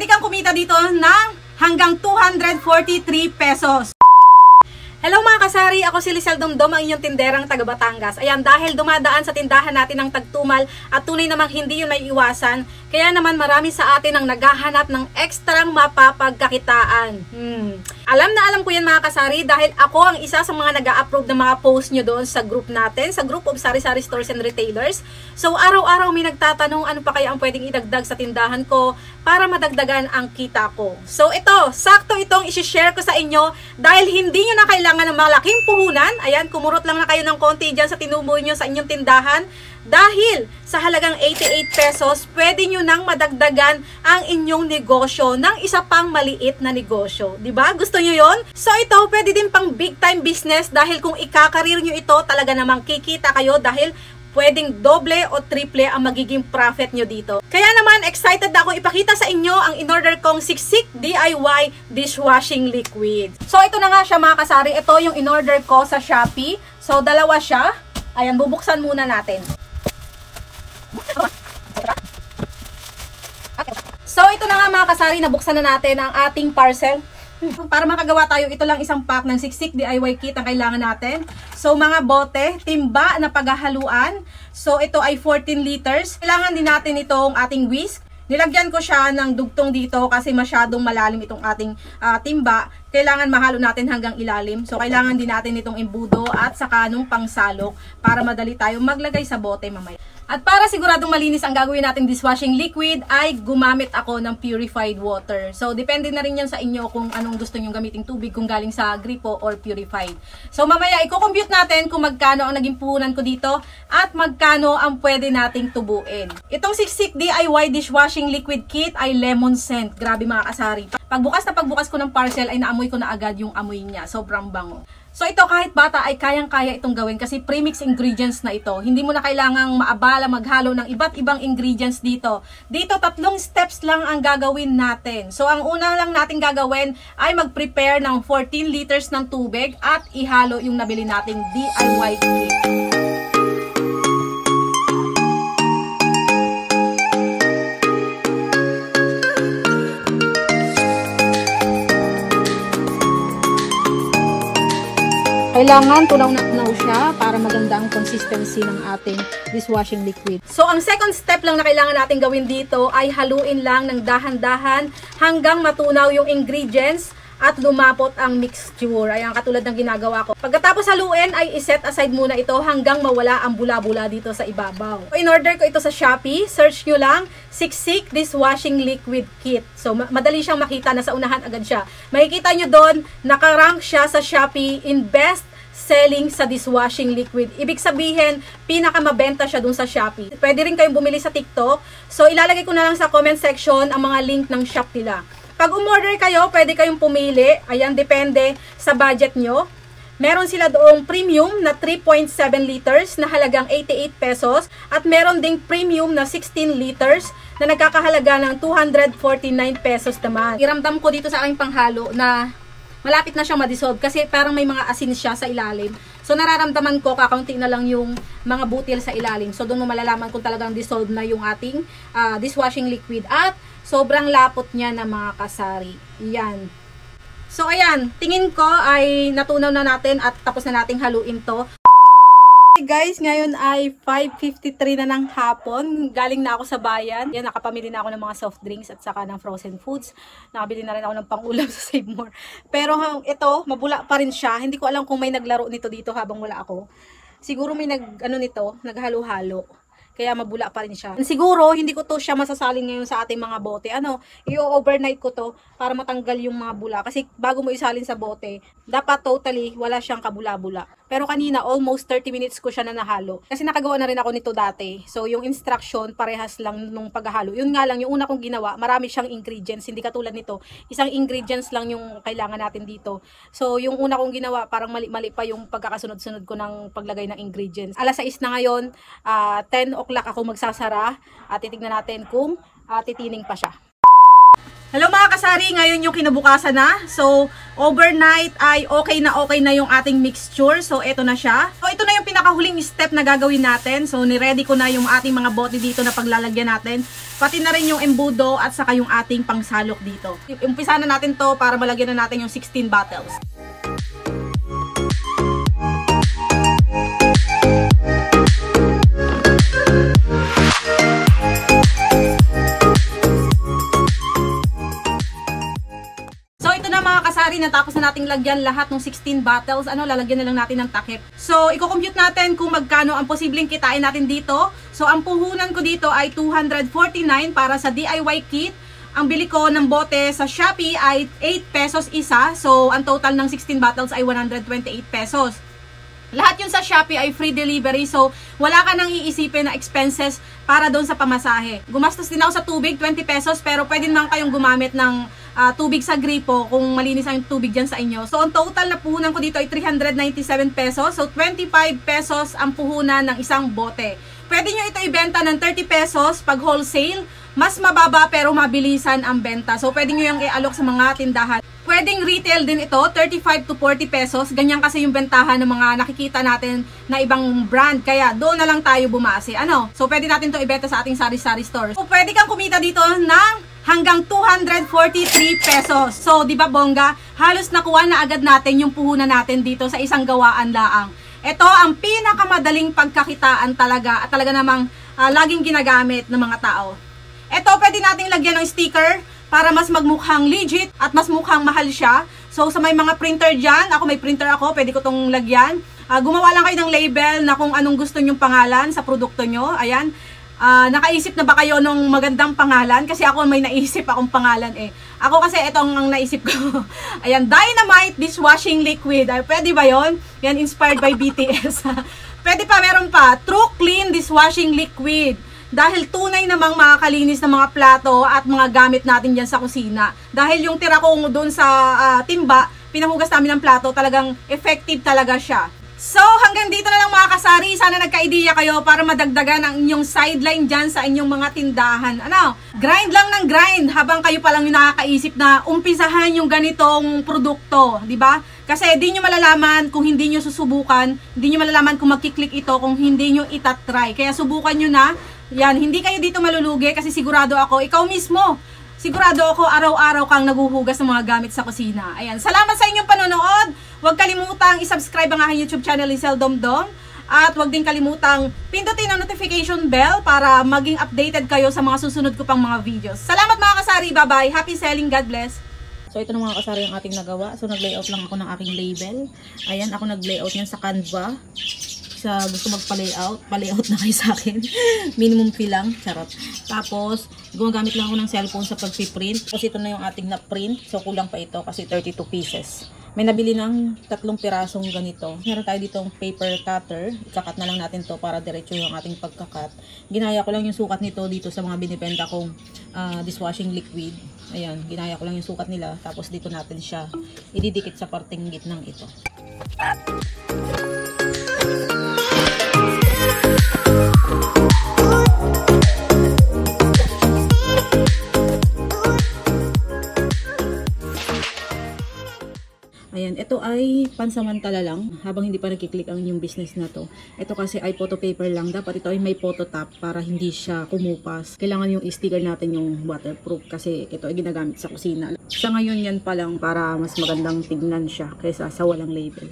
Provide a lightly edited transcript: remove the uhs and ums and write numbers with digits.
pwede kang kumita dito ng hanggang 243 pesos. Hello mga kasari, ako si Lisel Domdom, ang inyong tinderang taga Batangas. Ayan, dahil dumadaan sa tindahan natin ng tagtumal at tunay namang hindi yun may iwasan, kaya naman marami sa atin ang naghahanap ng ekstrang mapapagkakitaan. Alam na alam ko yan mga kasari dahil ako ang isa sa mga nag-a-approve ng mga post nyo doon sa group natin, sa group of Sari-Sari Stores and Retailers. So araw-araw may nagtatanong ano pa kaya ang pwedeng idagdag sa tindahan ko para madagdagan ang kita ko. So ito, sakto itong isi-share ko sa inyo dahil hindi nyo na kailangan ng malaking puhunan. Ayan, kumurot lang na kayo ng konti dyan sa tinuboy nyo sa inyong tindahan. Dahil sa halagang 88 pesos, pwede nyo nang madagdagan ang inyong negosyo ng isa pang maliit na negosyo. Diba? Gusto nyo yon? So ito, pwede din pang big time business dahil kung ikakarir nyo ito, talaga namang kikita kayo dahil pwedeng doble o triple ang magiging profit nyo dito. Kaya naman, excited na akong ipakita sa inyo ang in-order kong Siksik DIY dishwashing liquid. So ito na nga siya mga kasari. Ito yung in-order ko sa Shopee. So dalawa siya. Ayan, bubuksan muna natin. So ito na nga mga kasari, nabuksan na natin ang ating parcel. Para makagawa tayo, ito lang isang pack ng Siksik DIY kit ang kailangan natin. So mga bote, timba na paghahaluan. So ito ay 14 liters. Kailangan din natin itong ating whisk. Nilagyan ko siya ng dugtong dito kasi masyadong malalim itong ating timba. Kailangan mahalo natin hanggang ilalim. So kailangan din natin itong embudo at saka nung pangsalok para madali tayo maglagay sa bote mamaya. At para siguradong malinis ang gagawin natin dishwashing liquid ay gumamit ako ng purified water. So depende na rin yan sa inyo kung anong gusto nyo gamiting tubig, kung galing sa gripo or purified. So mamaya i-compute natin kung magkano ang naging puhunan ko dito at magkano ang pwede nating tubuin. Itong Siksik DIY dishwashing liquid kit ay lemon scent. Grabe mga kasari. Pagbukas na pagbukas ko ng parcel ay naamoy ko na agad yung amoy niya. Sobrang bango. So ito kahit bata ay kayang-kaya itong gawin kasi premix ingredients na ito. Hindi mo na kailangang maabala maghalo ng iba't ibang ingredients dito. Dito 3 steps lang ang gagawin natin. So ang una lang natin gagawin ay mag-prepare ng 14 liters ng tubig at ihalo yung nabili nating DIY kit. Kailangan tunaw na tunaw siya para maganda ang consistency ng ating dishwashing liquid. So, ang second step lang na kailangan natin gawin dito ay haluin lang ng dahan-dahan hanggang matunaw yung ingredients at lumapot ang mixture. Ayan, katulad ng ginagawa ko. Pagkatapos haluin ay iset aside muna ito hanggang mawala ang bula-bula dito sa ibabaw. So, in-order ko ito sa Shopee. Search nyo lang, Siksik Dishwashing Liquid Kit. So, madali siyang makita. Nasa unahan agad siya. Makikita nyo doon, nakarank siya sa Shopee in best selling sa dishwashing liquid. Ibig sabihin, pinakamabenta siya dun sa Shopee. Pwede rin kayong bumili sa TikTok. So, ilalagay ko na lang sa comment section ang mga link ng shop nila. Pag umorder kayo, pwede kayong pumili. Ayan, depende sa budget nyo. Meron sila doong premium na 3.7 liters na halagang 88 pesos. At meron ding premium na 16 liters na nagkakahalaga ng 249 pesos naman. Iramdam ko dito sa aking panghalo na malapit na siyang ma-dissolve kasi parang may mga asin siya sa ilalim. So nararamdaman ko kakaunti na lang yung mga butil sa ilalim. So doon mo malalaman kung talagang dissolve na yung ating dishwashing liquid. At sobrang lapot niya na mga kasari. Yan. So ayan, tingin ko ay natunaw na natin at tapos na nating haluin to. Hey guys, ngayon ay 5:53 na ng hapon. Galing na ako sa bayan. Yan, nakapamili na ako ng mga soft drinks at saka ng frozen foods. Nakabili na rin ako ng pang-ulam sa Save More. Pero ito, mabula pa rin siya. Hindi ko alam kung may naglaro nito dito habang wala ako. Siguro may naghalo-halo. Kaya mabula pa rin siya. Siguro, hindi ko to siya masasalin ngayon sa ating mga bote. I-overnight ko to para matanggal yung mga bula. Kasi bago mo isalin sa bote, dapat totally wala siyang kabula-bula. Pero kanina, almost 30 minutes ko siya na nahalo. Kasi nakagawa na rin ako nito dati. So, yung instruction, parehas lang nung paghahalo. Yun nga lang, yung una kong ginawa, marami siyang ingredients. Hindi katulad nito. Isang ingredients lang yung kailangan natin dito. So, yung una kong ginawa, parang mali-mali pa yung pagkakasunod-sunod ko ng paglagay ng ingredients. Alas 6 na ngayon, 10 o'clock ako magsasara. At titignan natin kung titining pa siya. Hello mga kasari, ngayon yung kinabukasan na. So, overnight ay okay na yung ating mixture. So, ito na siya. So, ito na yung pinakahuling step na gagawin natin. So, niready ko na yung ating mga bote dito na paglalagyan natin. Pati na rin yung embudo at saka yung ating pangsalok dito. Umpisa na natin to para malagyan na natin yung 16 bottles. Natapos na nating lagyan lahat ng 16 bottles, lalagyan na lang natin ng takip. So, i-compute natin kung magkano ang posibleng kitain natin dito. So, ang puhunan ko dito ay 249 para sa DIY kit. Ang bili ko ng bote sa Shopee ay 8 pesos isa. So, ang total ng 16 bottles ay 128 pesos. Lahat yun sa Shopee ay free delivery. So, wala ka nang iisipin na expenses para doon sa pamasahe. Gumastos din ako sa tubig, 20 pesos. Pero pwede naman kayong gumamit ng tubig sa gripo kung malinis ang tubig dyan sa inyo. So, ang total na puhunan ko dito ay 397 pesos. So, 25 pesos ang puhunan ng isang bote. Pwede nyo ito ibenta ng 30 pesos pag wholesale. Mas mababa pero mabilisan ang benta. So, pwede nyo yung i-alok sa mga tindahan. Pwedeng retail din ito, 35 to 40 pesos. Ganyan kasi yung bentahan ng mga nakikita natin na ibang brand. Kaya doon na lang tayo bumase. So, pwede natin ito ibenta sa ating sari-sari stores. So, pwede kang kumita dito ng hanggang 243 pesos. So, di ba bongga? Halos nakuha na agad natin yung puhunan natin dito sa isang gawaan laang. Ito ang pinakamadaling pagkakitaan talaga at talaga namang laging ginagamit ng mga tao. Ito pwede nating lagyan ng sticker para mas magmukhang legit at mas mukhang mahal siya. So, sa may mga printer dyan, may printer ako, pwede ko tong lagyan. Gumawa lang kayo ng label na kung anong gusto nyong pangalan sa produkto nyo. Ayan. Nakaisip na ba kayo ng magandang pangalan? Kasi ako may naisip akong pangalan eh. Ako kasi itong ang naisip ko. Ayan, Dynamite Dishwashing Liquid. Pwede ba yon? Yan, inspired by BTS. Pwede pa, meron pa. True Clean Dishwashing Liquid. Dahil tunay namang makakalinis ng mga plato at mga gamit natin dyan sa kusina. Dahil yung tira ko doon sa timba, pinahugas namin ng plato, talagang effective talaga siya. So, hanggang dito na lang mga kasari. Sana nagka-idea kayo para madagdagan ang inyong sideline dyan sa inyong mga tindahan. Grind lang ng grind habang kayo palang yung nakakaisip na umpisahan yung ganitong produkto. Diba? Kasi di nyo malalaman kung hindi nyo susubukan. Di nyo malalaman kung magkiklik ito kung hindi nyo itatry. Kaya subukan nyo na. Yan, hindi kayo dito malulugi kasi sigurado ako, ikaw mismo. Sigurado ako araw-araw kang naguhugas ng mga gamit sa kusina. Ayan, salamat sa inyong panonood. Huwag kalimutang i-subscribe ang aking YouTube channel, Lisel Domdom. At huwag din kalimutang pindutin ang notification bell para maging updated kayo sa mga susunod ko pang mga videos. Salamat mga kasari, bye-bye. Happy selling, God bless. So ito na mga kasari ang ating nagawa. So nag-layout lang ako ng aking label. Ayan, ako nag-layout yan sa Canva. Sa gusto magpa-layout, pa-layout na kayo sa akin. Minimum fee lang, charot. Tapos, gumagamit lang ako ng cellphone sa pag-print. Kasi ito na yung ating na-print. So, kulang pa ito kasi 32 pieces. May nabili ng 3 pirasong ganito. Meron tayo ditong paper cutter. Ikakat na lang natin to para diretso yung ating pagkakat. Ginaya ko lang yung sukat nito dito sa mga binibenta kong dishwashing liquid. Ayan, ginaya ko lang yung sukat nila. Tapos dito natin siya ididikit sa parteng gitnang ito. Ayan, ito ay pansamantala lang habang hindi pa nagkiklik ang inyong business na to. Ito kasi ay photo paper lang. Dapat ito ay may photo top para hindi siya kumupas. Kailangan yung sticker natin yung waterproof kasi ito ay ginagamit sa kusina. Sa ngayon yan pa lang para mas magandang tignan siya kaysa sa walang label.